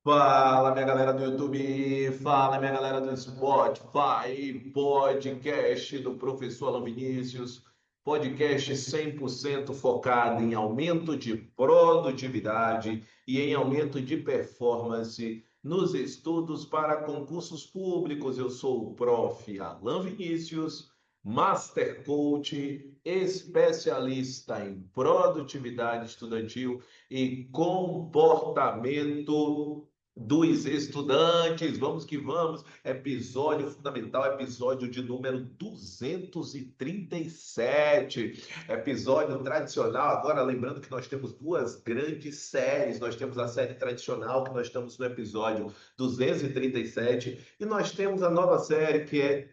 Fala, minha galera do YouTube, fala, minha galera do Spotify, podcast do professor Alan Vinícius, podcast 100% focado em aumento de produtividade e em aumento de performance nos estudos para concursos públicos. Eu sou o prof. Alan Vinícius, Master Coach, especialista em produtividade estudantil e comportamento dos estudantes. Vamos que vamos. Episódio fundamental, episódio de número 237. Episódio tradicional. Agora, lembrando que nós temos duas grandes séries. Nós temos a série tradicional, que nós estamos no episódio 237, e nós temos a nova série, que é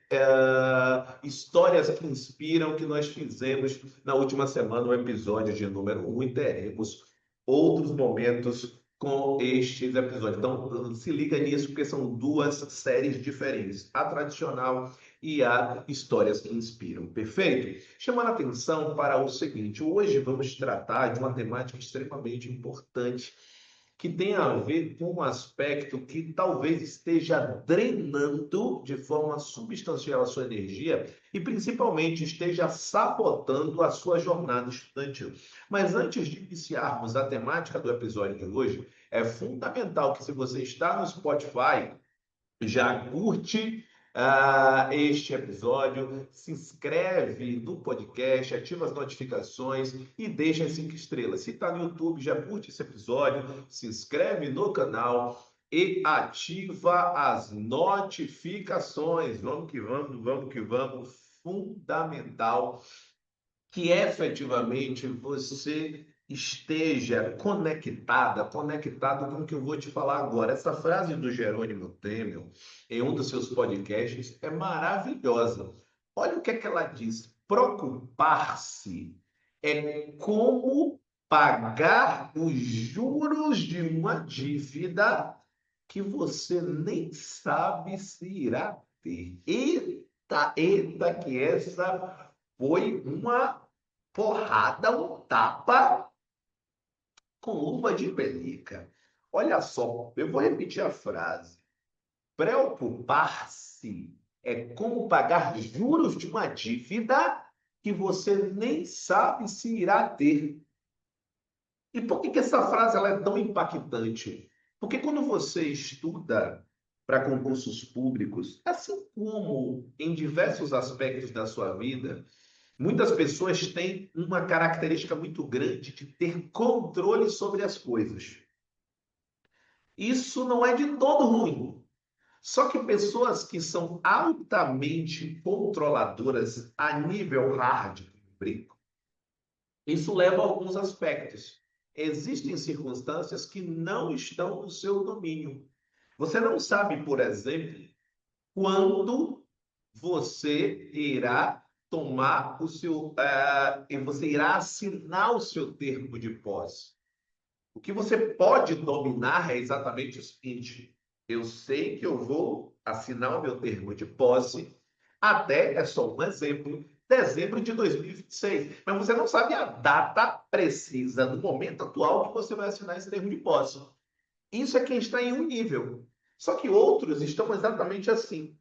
Histórias que Inspiram, que nós fizemos na última semana, o episódio de número 1, e teremos outros momentos com estes episódios. Então, se liga nisso, porque são duas séries diferentes, a tradicional e a Histórias que Inspiram. Perfeito? Chamando a atenção para o seguinte: hoje vamos tratar de uma temática extremamente importante, que tem a ver com um aspecto que talvez esteja drenando de forma substancial a sua energia e principalmente esteja sabotando a sua jornada estudantil. Mas antes de iniciarmos a temática do episódio de hoje, é fundamental que, se você está no Spotify, já curte este episódio, se inscreve no podcast, ativa as notificações e deixa as 5 estrelas. Se está no YouTube, já curte esse episódio, se inscreve no canal e ativa as notificações. Vamos que vamos, vamos que vamos. Fundamental que efetivamente você esteja conectado com o que eu vou te falar agora. Essa frase do Jerônimo Temel, em um dos seus podcasts, é maravilhosa. Olha o que ela diz: preocupar-se é como pagar os juros de uma dívida que você nem sabe se irá ter. Eita, eita, que essa foi uma porrada, um tapa com luva de pelica. Olha só, eu vou repetir a frase. Preocupar-se é como pagar juros de uma dívida que você nem sabe se irá ter. E por que essa frase ela é tão impactante? Porque quando você estuda para concursos públicos, assim como em diversos aspectos da sua vida, muitas pessoas têm uma característica muito grande de ter controle sobre as coisas. Isso não é de todo ruim. Só que pessoas que são altamente controladoras a nível hard, brinco, isso leva a alguns aspectos. Existem circunstâncias que não estão no seu domínio. Você não sabe, por exemplo, quando você irá tomar o seu, e você irá assinar o seu termo de posse. O que você pode dominar é exatamente o seguinte: eu sei que eu vou assinar o meu termo de posse até, é só um exemplo, dezembro de 2026. Mas você não sabe a data precisa, no momento atual, que você vai assinar esse termo de posse. Isso é quem está em um nível. Só que outros estão exatamente assim.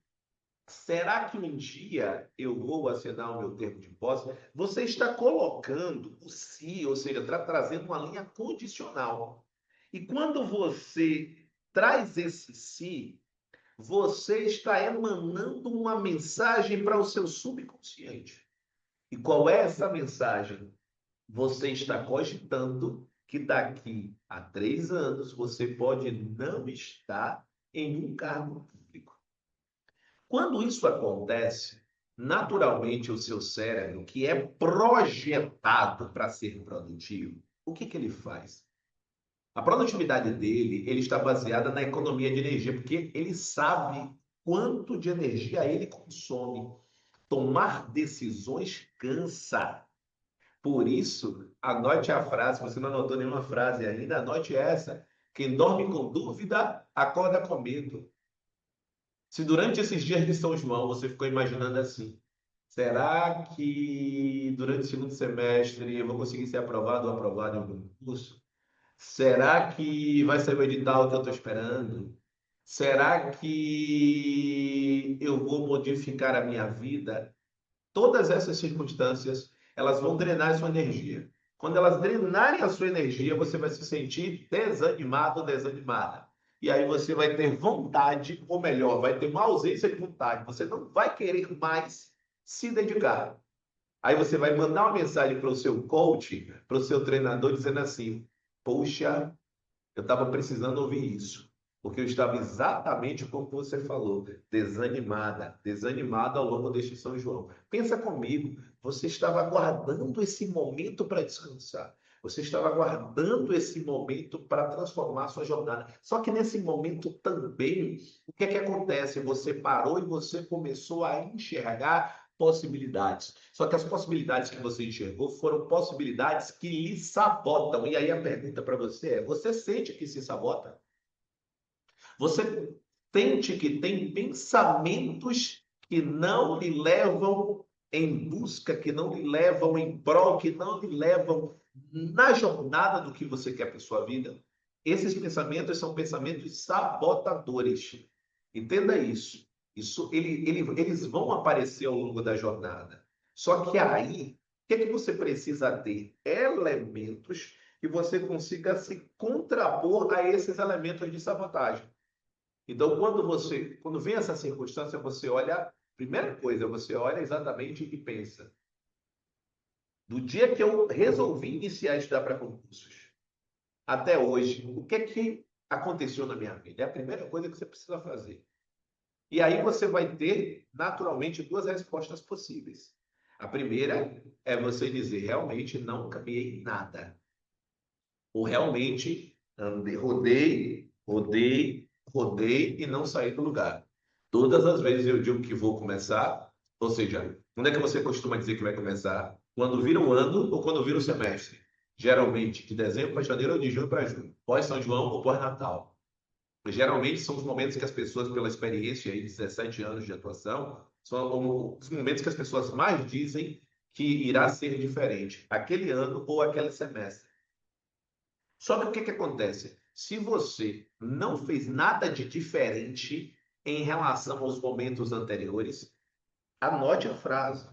Será que um dia eu vou assinar o meu termo de posse? Você está colocando o se, ou seja, trazendo uma linha condicional. E quando você traz esse se, você está emanando uma mensagem para o seu subconsciente. E qual é essa mensagem? Você está cogitando que daqui a 3 anos você pode não estar em um cargo público. Quando isso acontece, naturalmente o seu cérebro, que é projetado para ser produtivo, o que ele faz? A produtividade dele, ele está baseada na economia de energia, porque ele sabe quanto de energia ele consome. Tomar decisões cansa. Por isso, anote a frase, se você não anotou nenhuma frase ainda, anote essa: quem dorme com dúvida, acorda com medo. Se durante esses dias de São João você ficou imaginando assim: será que durante o segundo semestre eu vou conseguir ser aprovado ou aprovado em algum curso? Será que vai sair o edital que eu estou esperando? Será que eu vou modificar a minha vida? Todas essas circunstâncias, elas vão drenar a sua energia. Quando elas drenarem a sua energia, você vai se sentir desanimado ou desanimada. E aí você vai ter vontade, ou melhor, vai ter uma ausência de vontade. Você não vai querer mais se dedicar. Aí você vai mandar uma mensagem para o seu coach, para o seu treinador, dizendo assim: Poxa, eu estava precisando ouvir isso, porque eu estava exatamente como você falou, desanimada, desanimada ao longo deste São João. Pensa comigo, você estava aguardando esse momento para descansar. Você estava aguardando esse momento para transformar a sua jornada. Só que nesse momento também, o que é que acontece? Você parou e você começou a enxergar possibilidades. Só que as possibilidades que você enxergou foram possibilidades que lhe sabotam. E aí a pergunta para você é: você sente que se sabota? Você sente que tem pensamentos que não lhe levam em busca, que não lhe levam em prol, que não lhe levam na jornada do que você quer para sua vida? Esses pensamentos são pensamentos sabotadores. Entenda isso. Eles vão aparecer ao longo da jornada. Só que aí, o que é que você precisa ter? Elementos que você consiga se contrapor a esses elementos de sabotagem. Então, quando vem essa circunstância, você olha, primeira coisa, você olha exatamente e pensa: do dia que eu resolvi iniciar a estudar para concursos até hoje, o que é que aconteceu na minha vida? É a primeira coisa que você precisa fazer. E aí você vai ter, naturalmente, duas respostas possíveis. A primeira é você dizer: realmente não caminhei nada. Ou realmente andei, rodei, rodei, rodei e não saí do lugar. Todas as vezes eu digo que vou começar, ou seja, quando é que você costuma dizer que vai começar? Quando vira o ano ou quando vira o semestre? Geralmente de dezembro para janeiro ou de junho para julho, pós São João ou pós Natal. Geralmente são os momentos que as pessoas, pela experiência aí de 17 anos de atuação, são os momentos que as pessoas mais dizem que irá ser diferente, aquele ano ou aquele semestre. Só que o que que acontece? Se você não fez nada de diferente em relação aos momentos anteriores, anote a frase: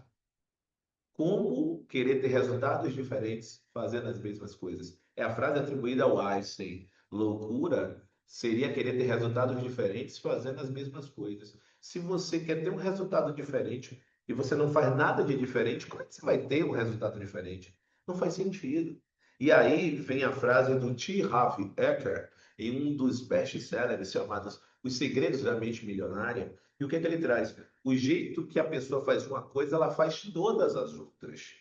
como querer ter resultados diferentes fazendo as mesmas coisas? É a frase atribuída ao Einstein. Loucura seria querer ter resultados diferentes fazendo as mesmas coisas. Se você quer ter um resultado diferente e você não faz nada de diferente, como é que você vai ter um resultado diferente? Não faz sentido. E aí vem a frase do T. Harv Eker, em um dos best-sellers chamados Os Segredos da Mente Milionária. E o que é que ele traz? O jeito que a pessoa faz uma coisa, ela faz todas as outras.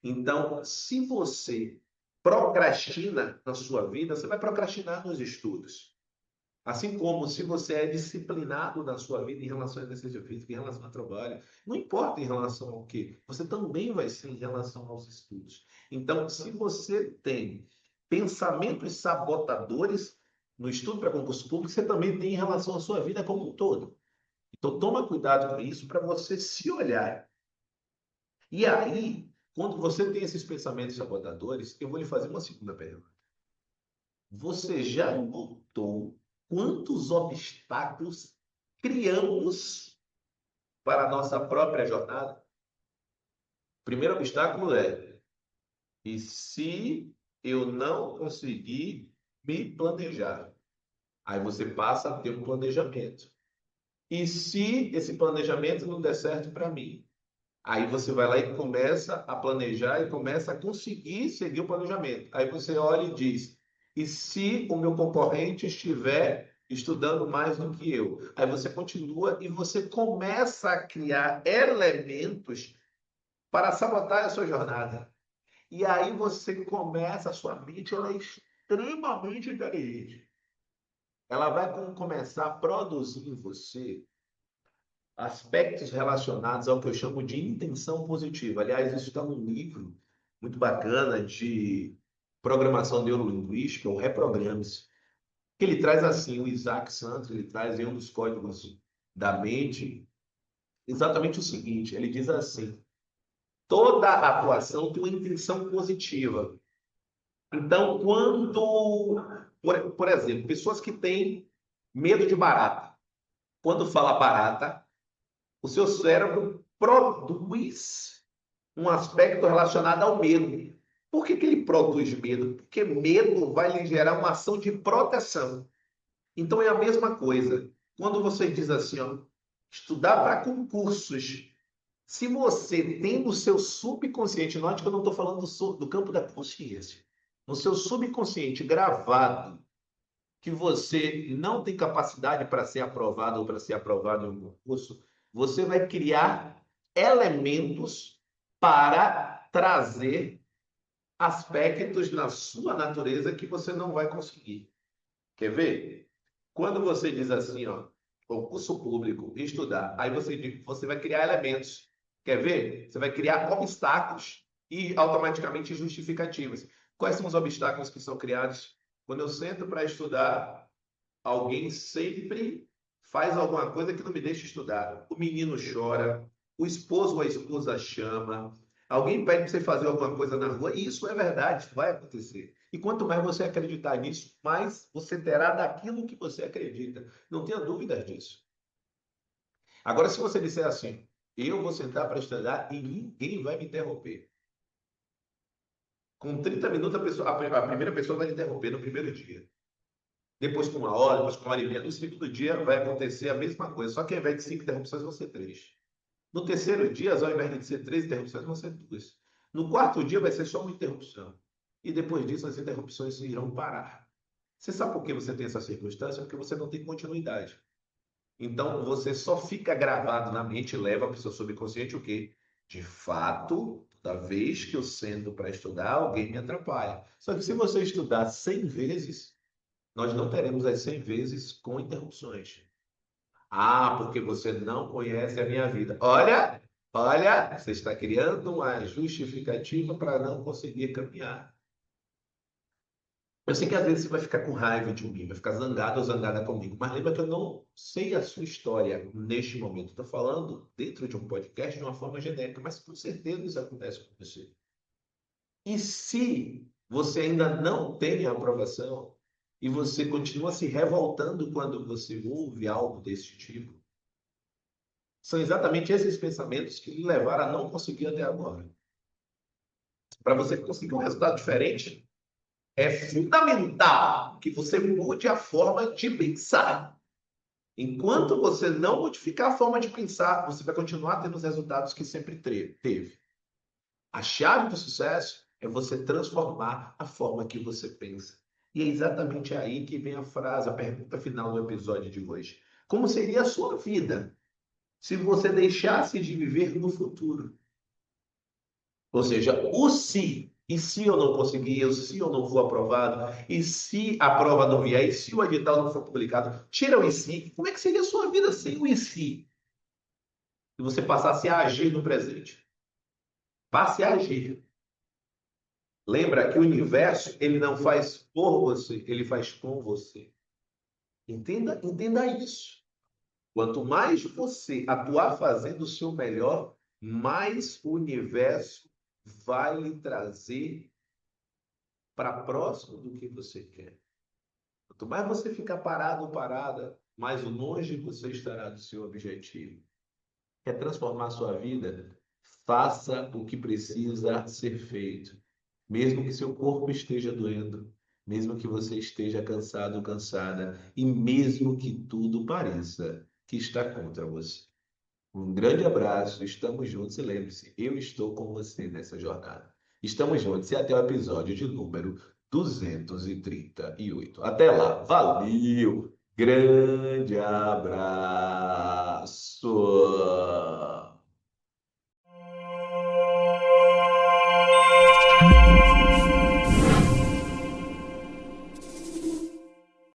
Então, se você procrastina na sua vida, você vai procrastinar nos estudos. Assim como se você é disciplinado na sua vida em relação a exercício físico, em relação ao trabalho, não importa em relação ao quê, você também vai ser em relação aos estudos. Então, se você tem pensamentos sabotadores no estudo para concurso público, você também tem em relação à sua vida como um todo. Então, toma cuidado com isso para você se olhar. E aí, quando você tem esses pensamentos sabotadores, eu vou lhe fazer uma segunda pergunta. Você já notou quantos obstáculos criamos para a nossa própria jornada? O primeiro obstáculo é: e se eu não conseguir me planejar? Aí você passa a ter um planejamento. E se esse planejamento não der certo para mim? Aí você vai lá e começa a planejar e começa a conseguir seguir o planejamento. Aí você olha e diz: e se o meu concorrente estiver estudando mais do que eu? Aí você continua e você começa a criar elementos para sabotar a sua jornada. E aí você começa, a sua mente ela é extremamente inteligente. Ela vai começar a produzir em você aspectos relacionados ao que eu chamo de intenção positiva. Aliás, isso está num livro muito bacana de programação neurolinguística, o Reprograme-se, que ele traz assim, o Isaac Santos, ele traz em um dos códigos da mente, exatamente o seguinte, ele diz assim: toda atuação tem uma intenção positiva. Então, por exemplo, pessoas que têm medo de barata, quando fala barata, o seu cérebro produz um aspecto relacionado ao medo. Por que ele produz medo? Porque medo vai lhe gerar uma ação de proteção. Então é a mesma coisa. Quando você diz assim, ó, estudar para concursos, se você tem no seu subconsciente, note que eu não estou falando do campo da consciência, no seu subconsciente gravado que você não tem capacidade para ser aprovado ou para ser aprovado em um concurso, você vai criar elementos para trazer aspectos na sua natureza que você não vai conseguir. Quer ver? Quando você diz assim, ó, concurso público, estudar, aí você vai criar elementos. Quer ver? Você vai criar obstáculos e automaticamente justificativas. Quais são os obstáculos que são criados? Quando eu sento para estudar, alguém sempre faz alguma coisa que não me deixa estudar. O menino chora, o esposo ou a esposa chama, alguém pede para você fazer alguma coisa na rua, e isso é verdade, isso vai acontecer. E quanto mais você acreditar nisso, mais você terá daquilo que você acredita. Não tenha dúvidas disso. Agora, se você disser assim, eu vou sentar para estudar e ninguém vai me interromper. Com 30 minutos, a primeira pessoa vai me interromper no primeiro dia. Depois com 1 hora, depois com 1 hora e meia. No segundo dia vai acontecer a mesma coisa, só que ao invés de 5 interrupções, vão ser 3. No terceiro dia, ao invés de ser 3 interrupções, vão ser 2. No quarto dia, vai ser só uma interrupção. E depois disso, as interrupções irão parar. Você sabe por que você tem essa circunstância? Porque você não tem continuidade. Então, você só fica gravado na mente e leva para o seu subconsciente o quê? De fato, toda vez que eu sento para estudar, alguém me atrapalha. Só que se você estudar 100 vezes, nós não teremos as 100 vezes com interrupções. Ah, porque você não conhece a minha vida. Olha, olha, você está criando uma justificativa para não conseguir caminhar. Eu sei que às vezes você vai ficar com raiva de mim, vai ficar zangado ou zangada comigo, mas lembra que eu não sei a sua história neste momento. Estou falando dentro de um podcast de uma forma genérica, mas com certeza isso acontece com você. E se você ainda não tem a aprovação e você continua se revoltando quando você ouve algo desse tipo, são exatamente esses pensamentos que lhe levaram a não conseguir até agora. Para você conseguir um resultado diferente, é fundamental que você mude a forma de pensar. Enquanto você não modificar a forma de pensar, você vai continuar tendo os resultados que sempre teve. A chave do sucesso é você transformar a forma que você pensa. E é exatamente aí que vem a frase, a pergunta final do episódio de hoje. Como seria a sua vida se você deixasse de viver no futuro? Ou seja, o se. E se eu não conseguir, e se eu não for aprovado, e se a prova não vier, e se o edital não for publicado, tira o e se. Como é que seria a sua vida sem o e se? Se você passasse a agir no presente. Passe a agir. Lembra que o universo, ele não faz por você, ele faz com você. Entenda isso. Quanto mais você atuar fazendo o seu melhor, mais o universo vai lhe trazer para próximo do que você quer. Quanto mais você ficar parado ou parada, mais longe você estará do seu objetivo. Quer transformar a sua vida? Faça o que precisa ser feito. Mesmo que seu corpo esteja doendo, mesmo que você esteja cansado ou cansada, e mesmo que tudo pareça que está contra você. Um grande abraço, estamos juntos e lembre-se, eu estou com você nessa jornada. Estamos juntos e até o episódio de número 238. Até lá, valeu, grande abraço!